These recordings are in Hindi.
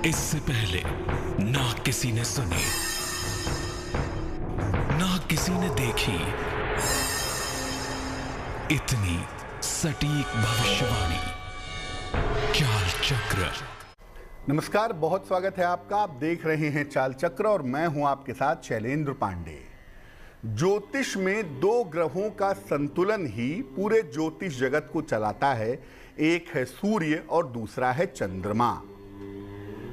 इससे पहले ना किसी ने सुनी, ना किसी ने देखी इतनी सटीक भविष्यवाणी। चाल चक्र। नमस्कार, बहुत स्वागत है आपका। आप देख रहे हैं चाल चक्र और मैं हूं आपके साथ शैलेंद्र पांडे। ज्योतिष में दो ग्रहों का संतुलन ही पूरे ज्योतिष जगत को चलाता है। एक है सूर्य और दूसरा है चंद्रमा।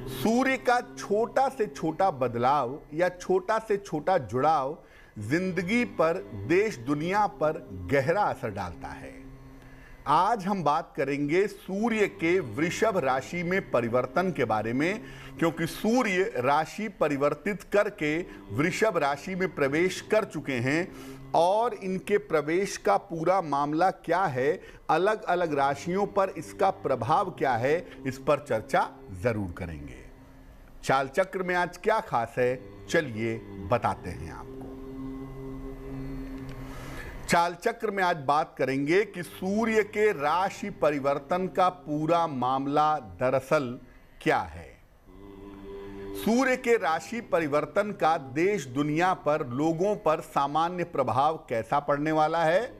सूर्य का छोटा से छोटा बदलाव या छोटा से छोटा जुड़ाव जिंदगी पर, देश दुनिया पर गहरा असर डालता है। आज हम बात करेंगे सूर्य के वृषभ राशि में परिवर्तन के बारे में, क्योंकि सूर्य राशि परिवर्तित करके वृषभ राशि में प्रवेश कर चुके हैं और इनके प्रवेश का पूरा मामला क्या है, अलग अलग राशियों पर इसका प्रभाव क्या है, इस पर चर्चा जरूर करेंगे। चाल चक्र में आज क्या खास है, चलिए बताते हैं आपको। चाल चक्र में आज बात करेंगे कि सूर्य के राशि परिवर्तन का पूरा मामला दरअसल क्या है। सूर्य के राशि परिवर्तन का देश दुनिया पर, लोगों पर सामान्य प्रभाव कैसा पड़ने वाला है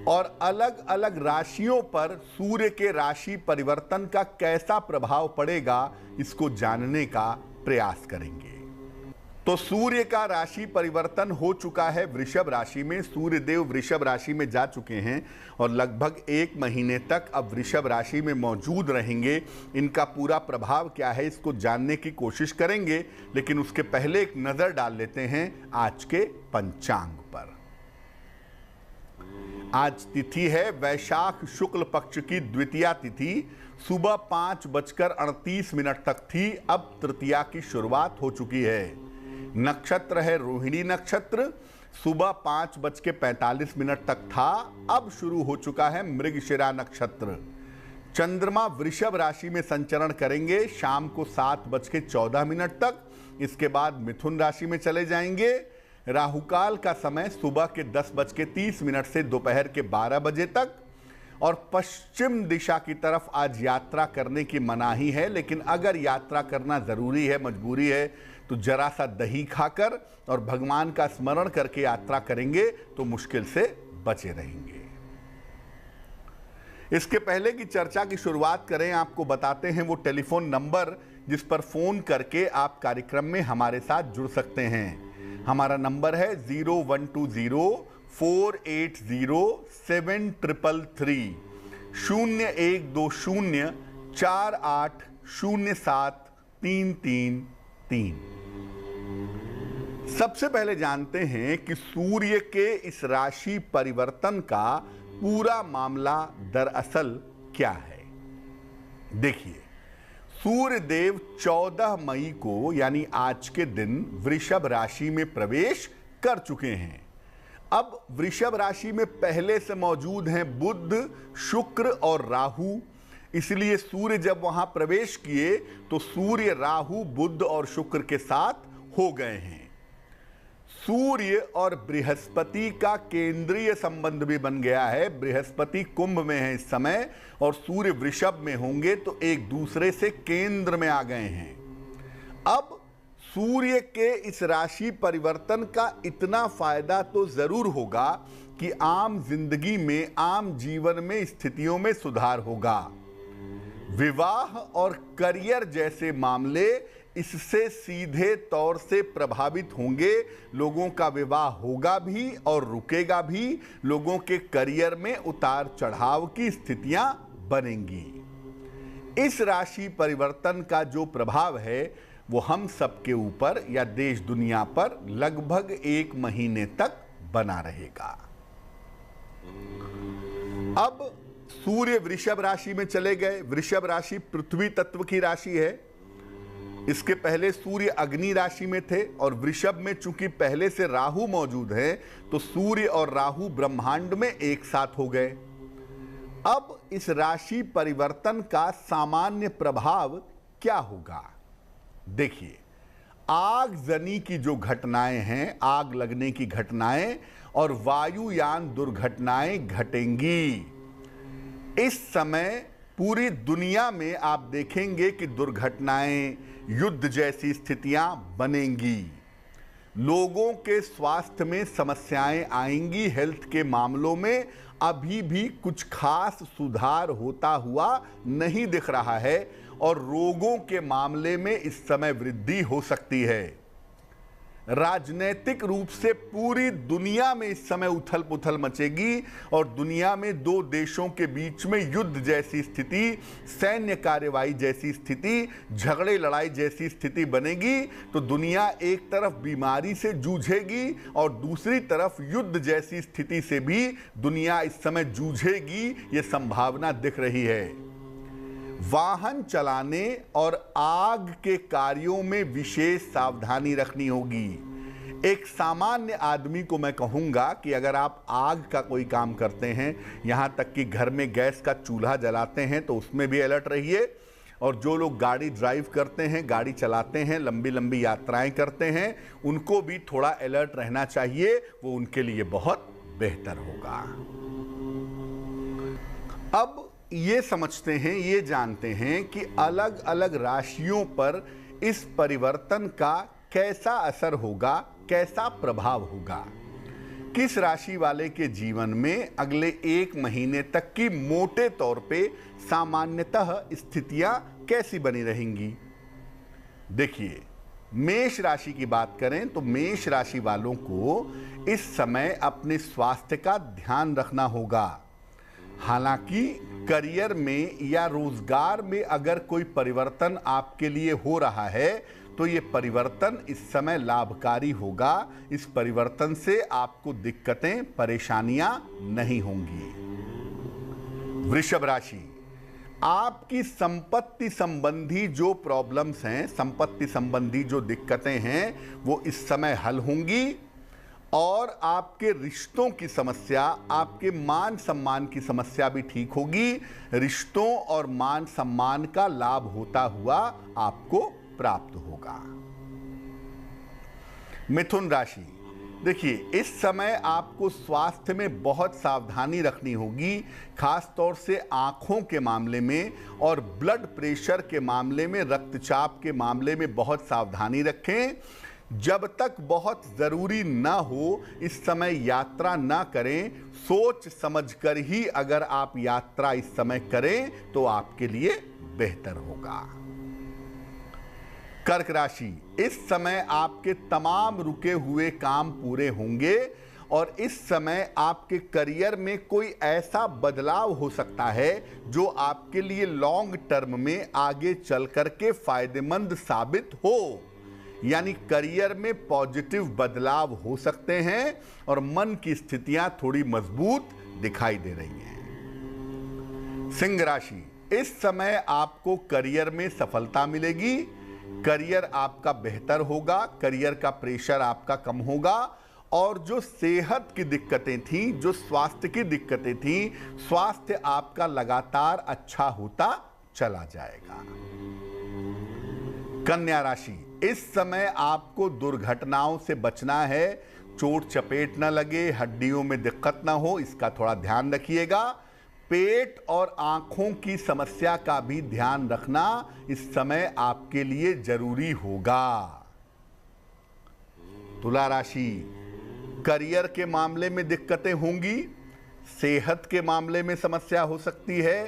और अलग अलग राशियों पर सूर्य के राशि परिवर्तन का कैसा प्रभाव पड़ेगा, इसको जानने का प्रयास करेंगे। तो सूर्य का राशि परिवर्तन हो चुका है वृषभ राशि में। सूर्य देव वृषभ राशि में जा चुके हैं और लगभग 1 महीने तक अब वृषभ राशि में मौजूद रहेंगे। इनका पूरा प्रभाव क्या है, इसको जानने की कोशिश करेंगे, लेकिन उसके पहले एक नजर डाल लेते हैं आज के पंचांग पर। आज तिथि है वैशाख शुक्ल पक्ष की द्वितीया तिथि। सुबह 5:38 तक थी, अब तृतीया की शुरुआत हो चुकी है। नक्षत्र है रोहिणी नक्षत्र। सुबह 5:45 तक था, अब शुरू हो चुका है मृगशिरा नक्षत्र। चंद्रमा वृषभ राशि में संचरण करेंगे शाम को 7:14 तक। इसके बाद मिथुन राशि में चले जाएंगे। राहुकाल का समय सुबह के 10:30 से दोपहर के 12 बजे तक। और पश्चिम दिशा की तरफ आज यात्रा करने की मनाही है, लेकिन अगर यात्रा करना जरूरी है, मजबूरी है, तो जरा सा दही खाकर और भगवान का स्मरण करके यात्रा करेंगे तो मुश्किल से बचे रहेंगे। इसके पहले की चर्चा की शुरुआत करें, आपको बताते हैं वो टेलीफोन नंबर जिस पर फोन करके आप कार्यक्रम में हमारे साथ जुड़ सकते हैं। हमारा नंबर है 0120-480-7333 0120-4807-333। सबसे पहले जानते हैं कि सूर्य के इस राशि परिवर्तन का पूरा मामला दरअसल क्या है। देखिए, सूर्य देव 14 मई को यानी आज के दिन वृषभ राशि में प्रवेश कर चुके हैं। अब वृषभ राशि में पहले से मौजूद हैं बुध, शुक्र और राहु। इसलिए सूर्य जब वहां प्रवेश किए तो सूर्य राहु, बुध और शुक्र के साथ हो गए हैं। सूर्य और बृहस्पति का केंद्रीय संबंध भी बन गया है। बृहस्पति कुंभ में है इस समय और सूर्य वृषभ में होंगे, तो एक दूसरे से केंद्र में आ गए हैं। अब सूर्य के इस राशि परिवर्तन का इतना फायदा तो जरूर होगा कि आम जिंदगी में, आम जीवन में स्थितियों में सुधार होगा। विवाह और करियर जैसे मामले इससे सीधे तौर से प्रभावित होंगे। लोगों का विवाह होगा भी और रुकेगा भी। लोगों के करियर में उतार चढ़ाव की स्थितियां बनेंगी। इस राशि परिवर्तन का जो प्रभाव है वो हम सबके ऊपर या देश दुनिया पर लगभग 1 महीने तक बना रहेगा। अब सूर्य वृषभ राशि में चले गए। वृषभ राशि पृथ्वी तत्व की राशि है। इसके पहले सूर्य अग्नि राशि में थे और वृषभ में चूंकि पहले से राहु मौजूद है, तो सूर्य और राहु ब्रह्मांड में एक साथ हो गए। अब इस राशि परिवर्तन का सामान्य प्रभाव क्या होगा। देखिए, आगजनी की जो घटनाएं हैं, आग लगने की घटनाएं और वायुयान दुर्घटनाएं घटेंगी। इस समय पूरी दुनिया में आप देखेंगे कि दुर्घटनाएं, युद्ध जैसी स्थितियां बनेंगी, लोगों के स्वास्थ्य में समस्याएं आएंगी। हेल्थ के मामलों में अभी भी कुछ खास सुधार होता हुआ नहीं दिख रहा है और रोगों के मामले में इस समय वृद्धि हो सकती है। राजनीतिक रूप से पूरी दुनिया में इस समय उथल पुथल मचेगी और दुनिया में दो देशों के बीच में युद्ध जैसी स्थिति, सैन्य कार्रवाई जैसी स्थिति, झगड़े लड़ाई जैसी स्थिति बनेगी। तो दुनिया एक तरफ बीमारी से जूझेगी और दूसरी तरफ युद्ध जैसी स्थिति से भी दुनिया इस समय जूझेगी, ये संभावना दिख रही है। वाहन चलाने और आग के कार्यों में विशेष सावधानी रखनी होगी। एक सामान्य आदमी को मैं कहूँगा कि अगर आप आग का कोई काम करते हैं, यहाँ तक कि घर में गैस का चूल्हा जलाते हैं, तो उसमें भी अलर्ट रहिए। और जो लोग गाड़ी ड्राइव करते हैं, गाड़ी चलाते हैं, लंबी लंबी यात्राएं करते हैं, उनको भी थोड़ा अलर्ट रहना चाहिए, वो उनके लिए बहुत बेहतर होगा। अब ये समझते हैं, ये जानते हैं कि अलग अलग राशियों पर इस परिवर्तन का कैसा असर होगा, कैसा प्रभाव होगा। किस राशि वाले के जीवन में अगले 1 महीने तक की मोटे तौर पे सामान्यतः स्थितियां कैसी बनी रहेंगी। देखिए, मेष राशि की बात करें तो मेष राशि वालों को इस समय अपने स्वास्थ्य का ध्यान रखना होगा। हालांकि करियर में या रोजगार में अगर कोई परिवर्तन आपके लिए हो रहा है तो ये परिवर्तन इस समय लाभकारी होगा। इस परिवर्तन से आपको दिक्कतें, परेशानियां नहीं होंगी। वृषभ राशि, आपकी संपत्ति संबंधी जो प्रॉब्लम्स हैं, संपत्ति संबंधी जो दिक्कतें हैं, वो इस समय हल होंगी और आपके रिश्तों की समस्या, आपके मान सम्मान की समस्या भी ठीक होगी। रिश्तों और मान सम्मान का लाभ होता हुआ आपको प्राप्त होगा। मिथुन राशि, देखिए, इस समय आपको स्वास्थ्य में बहुत सावधानी रखनी होगी, खास तौर से आंखों के मामले में और ब्लड प्रेशर के मामले में, रक्तचाप के मामले में बहुत सावधानी रखें। जब तक बहुत ज़रूरी ना हो इस समय यात्रा ना करें। सोच समझकर ही अगर आप यात्रा इस समय करें तो आपके लिए बेहतर होगा। कर्क राशि, इस समय आपके तमाम रुके हुए काम पूरे होंगे और इस समय आपके करियर में कोई ऐसा बदलाव हो सकता है जो आपके लिए लॉन्ग टर्म में आगे चल करके फायदेमंद साबित हो। यानी करियर में पॉजिटिव बदलाव हो सकते हैं और मन की स्थितियां थोड़ी मजबूत दिखाई दे रही हैं। सिंह राशि, इस समय आपको करियर में सफलता मिलेगी। करियर आपका बेहतर होगा, करियर का प्रेशर आपका कम होगा और जो सेहत की दिक्कतें थीं, जो स्वास्थ्य की दिक्कतें थीं, स्वास्थ्य आपका लगातार अच्छा होता चला जाएगा। कन्या राशि, इस समय आपको दुर्घटनाओं से बचना है। चोट चपेट न लगे, हड्डियों में दिक्कत ना हो, इसका थोड़ा ध्यान रखिएगा। पेट और आंखों की समस्या का भी ध्यान रखना इस समय आपके लिए जरूरी होगा। तुला राशि, करियर के मामले में दिक्कतें होंगी, सेहत के मामले में समस्या हो सकती है,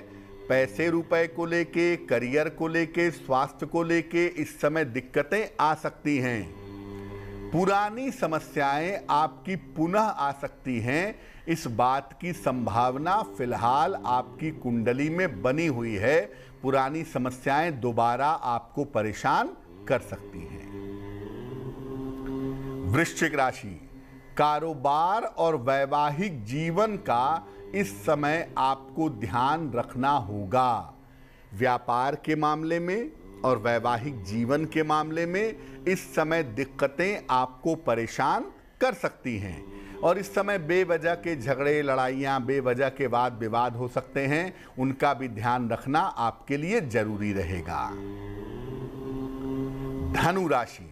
पैसे रुपए को लेके, करियर को लेके, स्वास्थ्य को लेके इस समय दिक्कतें आ सकती हैं। पुरानी समस्याएं आपकी पुनः आ सकती हैं, इस बात की संभावना फिलहाल आपकी कुंडली में बनी हुई है। पुरानी समस्याएं दोबारा आपको परेशान कर सकती हैं। वृश्चिक राशि, कारोबार और वैवाहिक जीवन का इस समय आपको ध्यान रखना होगा। व्यापार के मामले में और वैवाहिक जीवन के मामले में इस समय दिक्कतें आपको परेशान कर सकती हैं और इस समय बेवजह के झगड़े, लड़ाइयाँ, बेवजह के वाद विवाद हो सकते हैं, उनका भी ध्यान रखना आपके लिए जरूरी रहेगा। धनु राशि,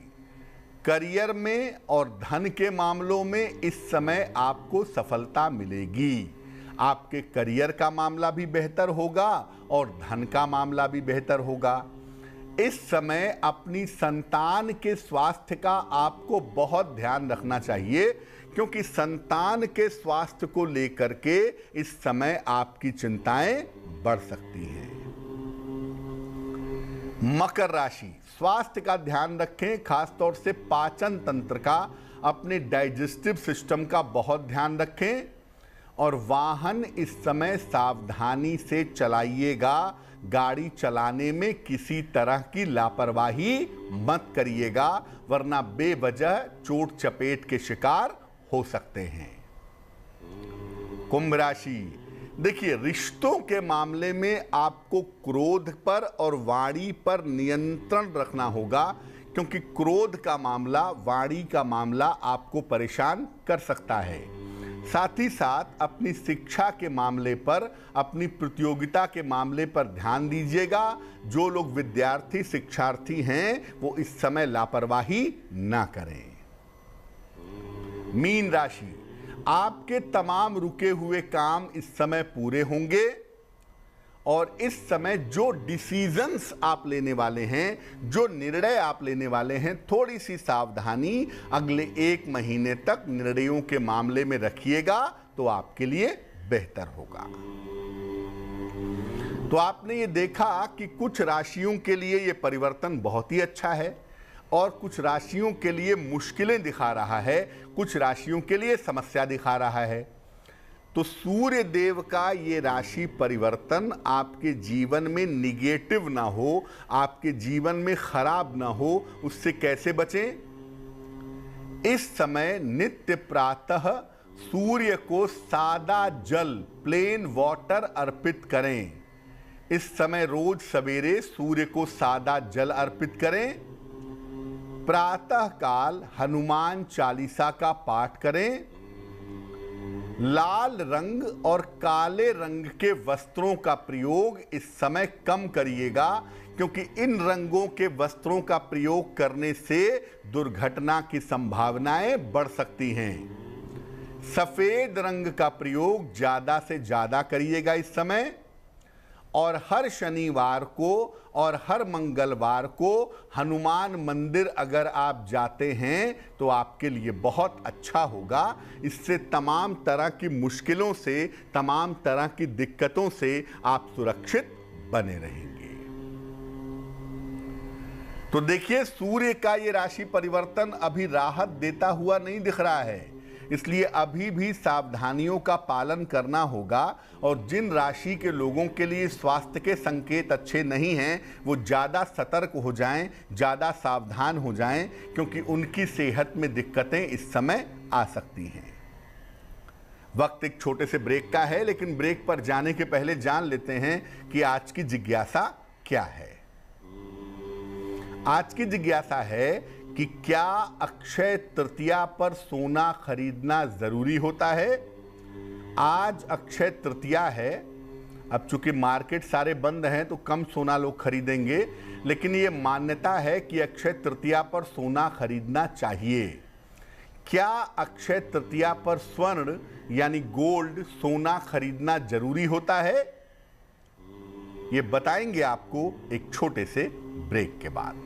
करियर में और धन के मामलों में इस समय आपको सफलता मिलेगी। आपके करियर का मामला भी बेहतर होगा और धन का मामला भी बेहतर होगा। इस समय अपनी संतान के स्वास्थ्य का आपको बहुत ध्यान रखना चाहिए, क्योंकि संतान के स्वास्थ्य को लेकर के इस समय आपकी चिंताएं बढ़ सकती हैं। मकर राशि, स्वास्थ्य का ध्यान रखें, खासतौर से पाचन तंत्र का, अपने डाइजेस्टिव सिस्टम का बहुत ध्यान रखें। और वाहन इस समय सावधानी से चलाइएगा। गाड़ी चलाने में किसी तरह की लापरवाही मत करिएगा, वरना बेवजह चोट चपेट के शिकार हो सकते हैं। कुंभ राशि, देखिए रिश्तों के मामले में आपको क्रोध पर और वाणी पर नियंत्रण रखना होगा, क्योंकि क्रोध का मामला, वाणी का मामला आपको परेशान कर सकता है। साथ ही साथ अपनी शिक्षा के मामले पर, अपनी प्रतियोगिता के मामले पर ध्यान दीजिएगा। जो लोग विद्यार्थी शिक्षार्थी हैं वो इस समय लापरवाही ना करें। मीन राशि, आपके तमाम रुके हुए काम इस समय पूरे होंगे और इस समय जो डिसीजंस आप लेने वाले हैं, जो निर्णय आप लेने वाले हैं, थोड़ी सी सावधानी अगले 1 महीने तक निर्णयों के मामले में रखिएगा तो आपके लिए बेहतर होगा। तो आपने ये देखा कि कुछ राशियों के लिए ये परिवर्तन बहुत ही अच्छा है और कुछ राशियों के लिए मुश्किलें दिखा रहा है, कुछ राशियों के लिए समस्या दिखा रहा है। तो सूर्य देव का ये राशि परिवर्तन आपके जीवन में निगेटिव ना हो, आपके जीवन में खराब ना हो, उससे कैसे बचें? इस समय नित्य प्रातः सूर्य को सादा जल, प्लेन वाटर अर्पित करें। इस समय रोज सवेरे सूर्य को सादा जल अर्पित करें। प्रातः काल हनुमान चालीसा का पाठ करें। लाल रंग और काले रंग के वस्त्रों का प्रयोग इस समय कम करिएगा, क्योंकि इन रंगों के वस्त्रों का प्रयोग करने से दुर्घटना की संभावनाएं बढ़ सकती हैं। सफेद रंग का प्रयोग ज्यादा से ज्यादा करिएगा इस समय। और हर शनिवार को और हर मंगलवार को हनुमान मंदिर अगर आप जाते हैं तो आपके लिए बहुत अच्छा होगा। इससे तमाम तरह की मुश्किलों से, तमाम तरह की दिक्कतों से आप सुरक्षित बने रहेंगे। तो देखिए, सूर्य का ये राशि परिवर्तन अभी राहत देता हुआ नहीं दिख रहा है, इसलिए अभी भी सावधानियों का पालन करना होगा। और जिन राशि के लोगों के लिए स्वास्थ्य के संकेत अच्छे नहीं हैं, वो ज़्यादा सतर्क हो जाएं, ज़्यादा सावधान हो जाएं, क्योंकि उनकी सेहत में दिक्कतें इस समय आ सकती हैं। वक्त एक छोटे से ब्रेक का है, लेकिन ब्रेक पर जाने के पहले जान लेते हैं कि आज की जिज्ञासा क्या है। आज की जिज्ञासा है कि क्या अक्षय तृतीया पर सोना खरीदना जरूरी होता है? आज अक्षय तृतीया है। अब चूंकि मार्केट सारे बंद हैं तो कम सोना लोग खरीदेंगे, लेकिन ये मान्यता है कि अक्षय तृतीया पर सोना खरीदना चाहिए। क्या अक्षय तृतीया पर स्वर्ण यानी गोल्ड, सोना खरीदना जरूरी होता है? ये बताएंगे आपको एक छोटे से ब्रेक के बाद।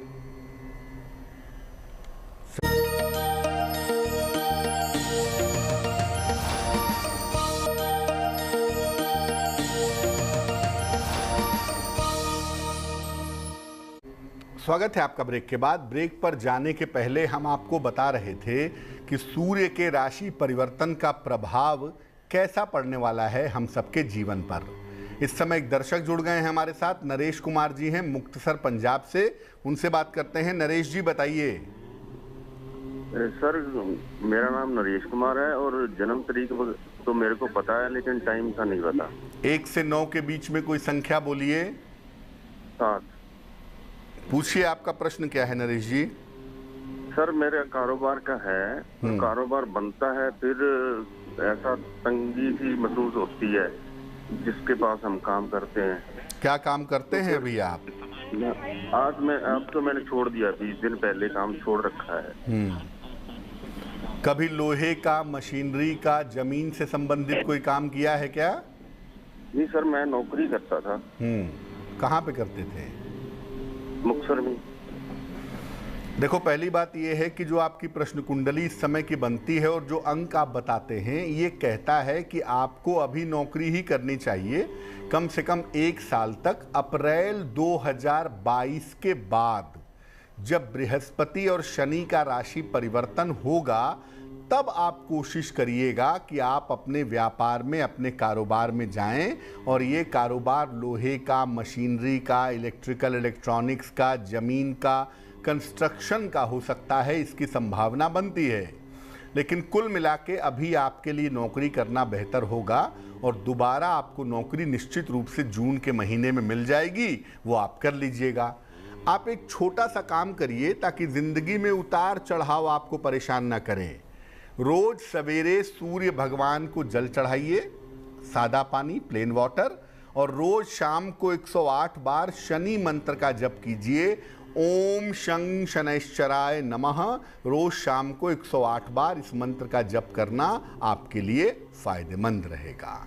स्वागत है आपका ब्रेक के बाद। ब्रेक पर जाने के पहले हम आपको बता रहे थे कि सूर्य के राशि परिवर्तन का प्रभाव कैसा पड़ने वाला है हम सबके जीवन पर। इस समय एक दर्शक जुड़ गए हैं हमारे साथ, नरेश कुमार जी हैं मुक्तसर पंजाब से। उनसे बात करते हैं। नरेश जी बताइए। सर, मेरा नाम नरेश कुमार है और जन्म तारीख तो मेरे को पता है, लेकिन टाइम का नहीं पता। 1 से 9 के बीच में कोई संख्या बोलिए। 7। पूछिए, आपका प्रश्न क्या है नरेश जी? सर, मेरे कारोबार का है, तो कारोबार बनता है, फिर ऐसा तंगी सी महसूस होती है जिसके पास हम काम करते हैं। क्या काम करते हैं अभी आप? अब तो मैंने छोड़ दिया, 20 दिन पहले काम छोड़ रखा है। कभी लोहे का, मशीनरी का, जमीन से संबंधित कोई काम किया है क्या? जी सर, मैं नौकरी करता था। कहाँ पे करते थे? मुक्तसर में। देखो, पहली बात यह है कि जो आपकी प्रश्न कुंडली इस समय की बनती है और जो अंक आप बताते हैं, ये कहता है कि आपको अभी नौकरी ही करनी चाहिए कम से कम 1 साल तक। अप्रैल 2022 के बाद जब बृहस्पति और शनि का राशि परिवर्तन होगा, तब आप कोशिश करिएगा कि आप अपने व्यापार में, अपने कारोबार में जाएं और ये कारोबार लोहे का, मशीनरी का, इलेक्ट्रिकल इलेक्ट्रॉनिक्स का, जमीन का, कंस्ट्रक्शन का हो सकता है, इसकी संभावना बनती है। लेकिन कुल मिला के अभी आपके लिए नौकरी करना बेहतर होगा और दोबारा आपको नौकरी निश्चित रूप से जून के महीने में मिल जाएगी, वो आप कर लीजिएगा। आप एक छोटा सा काम करिए ताकि जिंदगी में उतार चढ़ाव आपको परेशान ना करें। रोज सवेरे सूर्य भगवान को जल चढ़ाइए, सादा पानी, प्लेन वाटर, और रोज शाम को 108 बार शनि मंत्र का जप कीजिए। ओम शं शनैश्चराय नमः। रोज शाम को 108 बार इस मंत्र का जप करना आपके लिए फायदेमंद रहेगा।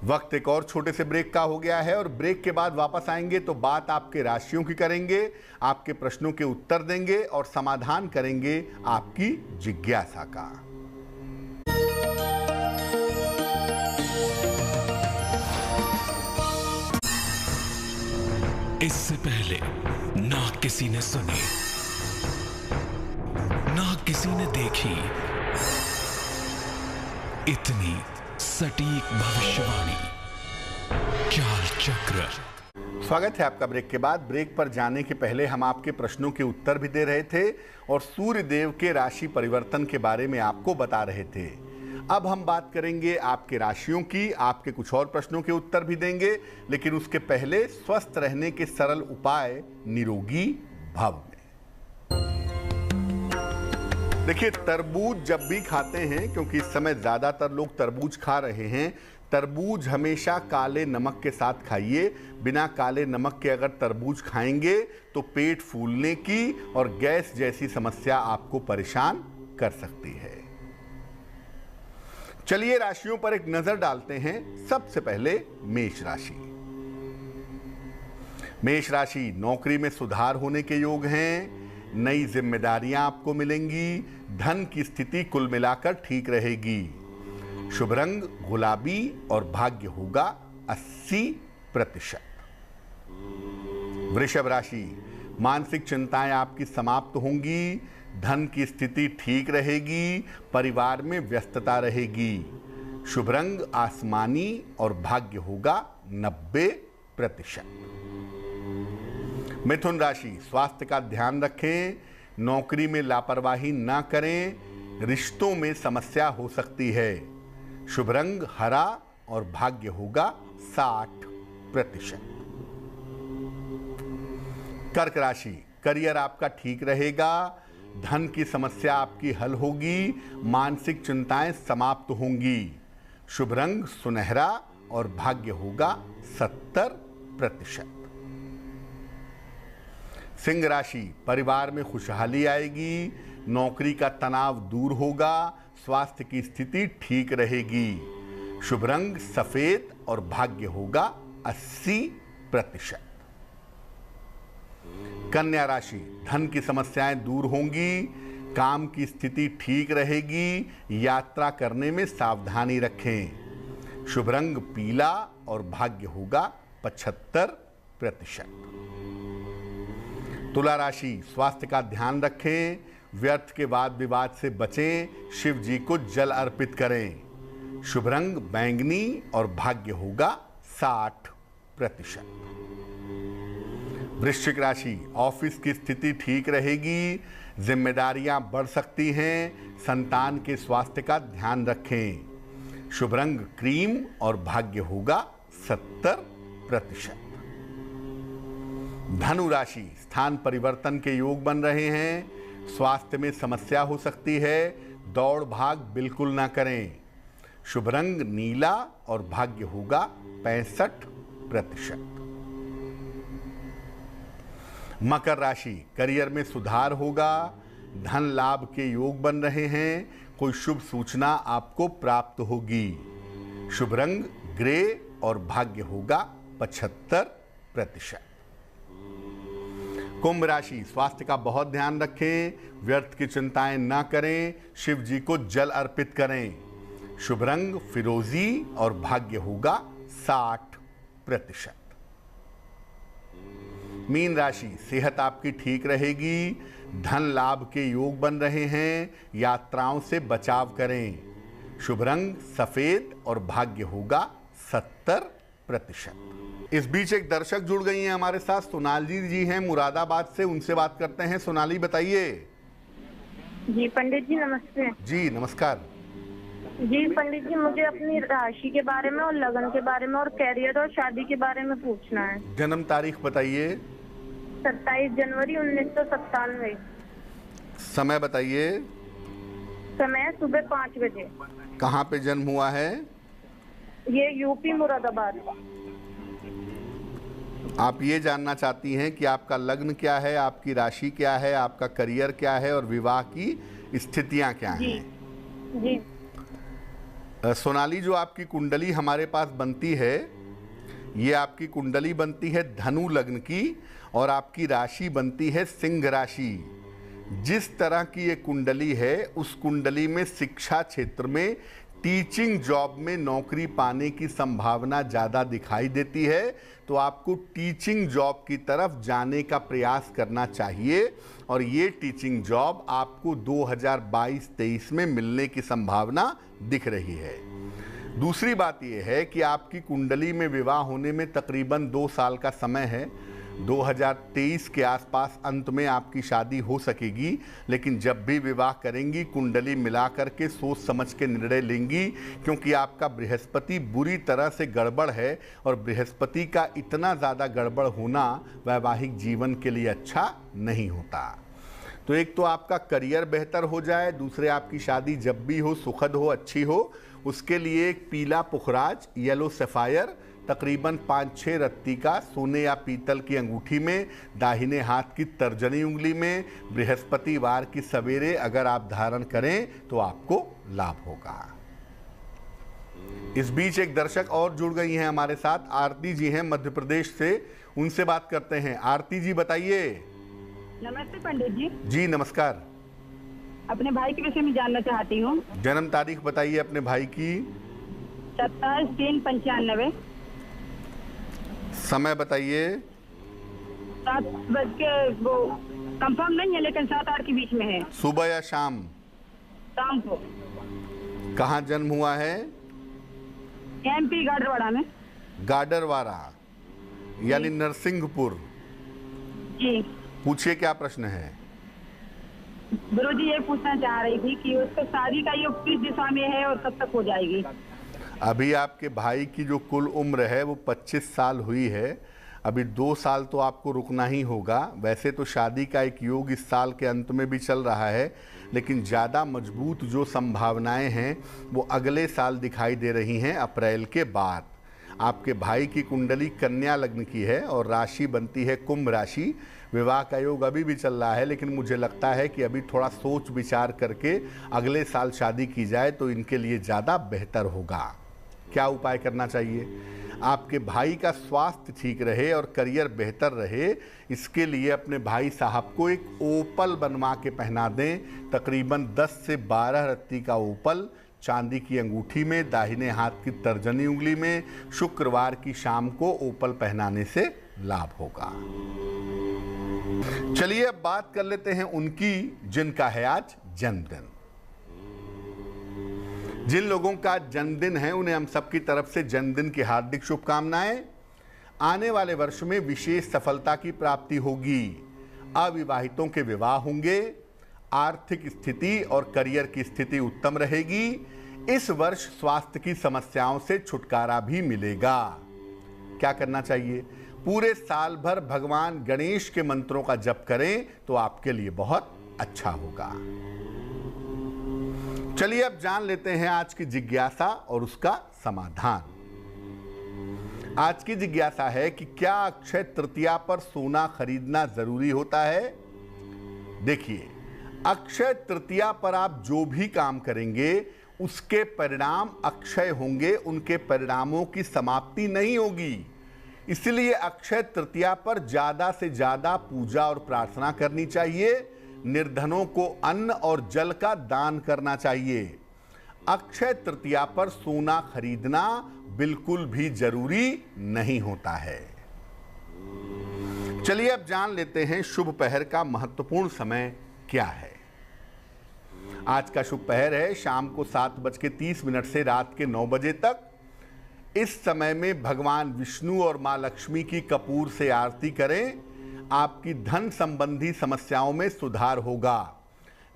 वक्त एक और छोटे से ब्रेक का हो गया है और ब्रेक के बाद वापस आएंगे तो बात आपके राशियों की करेंगे, आपके प्रश्नों के उत्तर देंगे और समाधान करेंगे आपकी जिज्ञासा का। इससे पहले ना किसी ने सुनी, ना किसी ने देखी इतनी सटीक भविष्यवाणी। चाल चक्र। स्वागत है आपका ब्रेक के बाद। ब्रेक पर जाने के पहले हम आपके प्रश्नों के उत्तर भी दे रहे थे और सूर्य देव के राशि परिवर्तन के बारे में आपको बता रहे थे। अब हम बात करेंगे आपके राशियों की, आपके कुछ और प्रश्नों के उत्तर भी देंगे, लेकिन उसके पहले स्वस्थ रहने के सरल उपाय निरोगी भव में। देखिए, तरबूज जब भी खाते हैं, क्योंकि इस समय ज्यादातर लोग तरबूज खा रहे हैं, तरबूज हमेशा काले नमक के साथ खाइए। बिना काले नमक के अगर तरबूज खाएंगे तो पेट फूलने की और गैस जैसी समस्या आपको परेशान कर सकती है। चलिए राशियों पर एक नजर डालते हैं। सबसे पहले मेष राशि। मेष राशि, नौकरी में सुधार होने के योग हैं, नई जिम्मेदारियां आपको मिलेंगी, धन की स्थिति कुल मिलाकर ठीक रहेगी। शुभ रंग गुलाबी और भाग्य होगा 80%। वृषभ राशि, मानसिक चिंताएं आपकी समाप्त होंगी, धन की स्थिति ठीक रहेगी, परिवार में व्यस्तता रहेगी। शुभ रंग आसमानी और भाग्य होगा 90%। मिथुन राशि, स्वास्थ्य का ध्यान रखें, नौकरी में लापरवाही ना करें, रिश्तों में समस्या हो सकती है। शुभ रंग हरा और भाग्य होगा 60%। कर्क राशि, करियर आपका ठीक रहेगा, धन की समस्या आपकी हल होगी, मानसिक चिंताएं समाप्त होंगी। शुभ रंग सुनहरा और भाग्य होगा 70%। सिंह राशि, परिवार में खुशहाली आएगी, नौकरी का तनाव दूर होगा, स्वास्थ्य की स्थिति ठीक रहेगी। शुभ रंग सफेद और भाग्य होगा 80%। कन्या राशि, धन की समस्याएं दूर होंगी, काम की स्थिति ठीक रहेगी, यात्रा करने में सावधानी रखें। शुभ रंग पीला और भाग्य होगा 75%। तुला राशि, स्वास्थ्य का ध्यान रखें, व्यर्थ के वाद विवाद से बचें, शिव जी को जल अर्पित करें। शुभ रंग बैंगनी और भाग्य होगा 60%। वृश्चिक राशि, ऑफिस की स्थिति ठीक रहेगी, जिम्मेदारियां बढ़ सकती हैं, संतान के स्वास्थ्य का ध्यान रखें। शुभ रंग क्रीम और भाग्य होगा 70%। धनु राशि, स्थान परिवर्तन के योग बन रहे हैं, स्वास्थ्य में समस्या हो सकती है, दौड़ भाग बिल्कुल ना करें। शुभ रंग नीला और भाग्य होगा 65%। मकर राशि, करियर में सुधार होगा, धन लाभ के योग बन रहे हैं, कोई शुभ सूचना आपको प्राप्त होगी। शुभ रंग ग्रे और भाग्य होगा 75%। कुंभ राशि, स्वास्थ्य का बहुत ध्यान रखें, व्यर्थ की चिंताएं ना करें, शिव जी को जल अर्पित करें। शुभ रंग फिरोजी और भाग्य होगा 60%। मीन राशि, सेहत आपकी ठीक रहेगी, धन लाभ के योग बन रहे हैं, यात्राओं से बचाव करें। शुभ रंग सफेद और भाग्य होगा 70%। इस बीच एक दर्शक जुड़ गई हैं हमारे साथ, सोनाली जी हैं मुरादाबाद से, उनसे बात करते हैं। सोनाली बताइए। जी पंडित जी नमस्ते। जी नमस्कार। जी पंडित जी, मुझे अपनी राशि के बारे में और लगन के बारे में और कैरियर और शादी के बारे में पूछना है। जन्म तारीख बताइए। 27 जनवरी 1997। समय बताइए। समय सुबह 5 बजे। कहाँ पे जन्म हुआ है? ये यूपी मुरादाबाद। आप ये जानना चाहती हैं कि आपका लग्न क्या है, आपकी राशि क्या है, आपका करियर क्या है और विवाह की स्थितियां क्या हैं? जी। सोनाली, जो आपकी कुंडली हमारे पास बनती है, ये आपकी कुंडली बनती है धनु लग्न की और आपकी राशि बनती है सिंह राशि। जिस तरह की ये कुंडली है, उस कुंडली में शिक्षा क्षेत्र में टीचिंग जॉब में नौकरी पाने की संभावना ज़्यादा दिखाई देती है, तो आपको टीचिंग जॉब की तरफ जाने का प्रयास करना चाहिए और ये टीचिंग जॉब आपको 2022-23 में मिलने की संभावना दिख रही है। दूसरी बात यह है कि आपकी कुंडली में विवाह होने में तकरीबन 2 साल का समय है। 2023 के आसपास अंत में आपकी शादी हो सकेगी, लेकिन जब भी विवाह करेंगी कुंडली मिला करके सोच समझ के निर्णय लेंगी, क्योंकि आपका बृहस्पति बुरी तरह से गड़बड़ है और बृहस्पति का इतना ज़्यादा गड़बड़ होना वैवाहिक जीवन के लिए अच्छा नहीं होता। तो एक तो आपका करियर बेहतर हो जाए, दूसरे आपकी शादी जब भी हो सुखद हो, अच्छी हो, उसके लिए एक पीला पुखराज येलो सफ़ायर तकरीबन 5-6 रत्ती का सोने या पीतल की अंगूठी में, दाहिने हाथ की तर्जनी उंगली में, बृहस्पतिवार की सवेरे अगर आप धारण करें तो आपको लाभ होगा। इस बीच एक दर्शक और जुड़ गई हैं हमारे साथ, आरती जी हैं मध्य प्रदेश से, उनसे बात करते हैं। आरती जी बताइए। नमस्ते पंडित जी। जी नमस्कार। अपने भाई के विषय में जानना चाहती हूँ। जन्म तारीख बताइए अपने भाई की। 27/3/95। समय बताइए। 7 बज के, वो कंफर्म नहीं है लेकिन 7-8 के बीच में है। सुबह या शाम? शाम को। कहाँ जन्म हुआ है? MP गाडरवाड़ा में। गाडरवाड़ा यानी नरसिंहपुर। जी। पूछिए क्या प्रश्न है। गुरुजी ये पूछना चाह रही थी कि उसको शादी का योग किस दिशा में है और कब तक हो जाएगी? अभी आपके भाई की जो कुल उम्र है वो 25 साल हुई है। अभी 2 साल तो आपको रुकना ही होगा। वैसे तो शादी का एक योग इस साल के अंत में भी चल रहा है, लेकिन ज़्यादा मजबूत जो संभावनाएं हैं वो अगले साल दिखाई दे रही हैं, अप्रैल के बाद। आपके भाई की कुंडली कन्या लग्न की है और राशि बनती है कुंभ राशि। विवाह का योग अभी भी चल रहा है, लेकिन मुझे लगता है कि अभी थोड़ा सोच विचार करके अगले साल शादी की जाए तो इनके लिए ज़्यादा बेहतर होगा। क्या उपाय करना चाहिए? आपके भाई का स्वास्थ्य ठीक रहे और करियर बेहतर रहे, इसके लिए अपने भाई साहब को एक ओपल बनवा के पहना दें। तकरीबन 10 से 12 रत्ती का ओपल चांदी की अंगूठी में, दाहिने हाथ की तर्जनी उंगली में, शुक्रवार की शाम को ओपल पहनाने से लाभ होगा। चलिए अब बात कर लेते हैं उनकी जिनका है आज जन्मदिन। जिन लोगों का जन्मदिन है उन्हें हम सबकी तरफ से जन्मदिन की हार्दिक शुभकामनाएं। आने वाले वर्ष में विशेष सफलता की प्राप्ति होगी। अविवाहितों के विवाह होंगे। आर्थिक स्थिति और करियर की स्थिति उत्तम रहेगी। इस वर्ष स्वास्थ्य की समस्याओं से छुटकारा भी मिलेगा। क्या करना चाहिए? पूरे साल भर भगवान गणेश के मंत्रों का जप करें तो आपके लिए बहुत अच्छा होगा। चलिए अब जान लेते हैं आज की जिज्ञासा और उसका समाधान। आज की जिज्ञासा है कि क्या अक्षय तृतीया पर सोना खरीदना जरूरी होता है? देखिए, अक्षय तृतीया पर आप जो भी काम करेंगे उसके परिणाम अक्षय होंगे, उनके परिणामों की समाप्ति नहीं होगी। इसलिए अक्षय तृतीया पर ज्यादा से ज्यादा पूजा और प्रार्थना करनी चाहिए। निर्धनों को अन्न और जल का दान करना चाहिए। अक्षय तृतीया पर सोना खरीदना बिल्कुल भी जरूरी नहीं होता है। चलिए अब जान लेते हैं शुभ पहर का महत्वपूर्ण समय क्या है। आज का शुभ पहर है शाम को 7:30 से रात के 9 बजे तक। इस समय में भगवान विष्णु और मां लक्ष्मी की कपूर से आरती करें। आपकी धन संबंधी समस्याओं में सुधार होगा,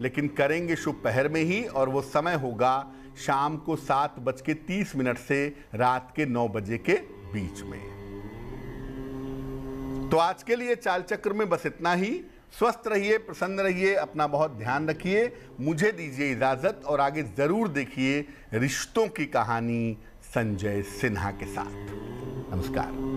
लेकिन करेंगे शुभ पहर में ही, और वो समय होगा शाम को 7:30 से रात के 9 बजे के बीच में। तो आज के लिए चाल चक्र में बस इतना ही। स्वस्थ रहिए, प्रसन्न रहिए, अपना बहुत ध्यान रखिए। मुझे दीजिए इजाजत और आगे जरूर देखिए रिश्तों की कहानी संजय सिन्हा के साथ। नमस्कार।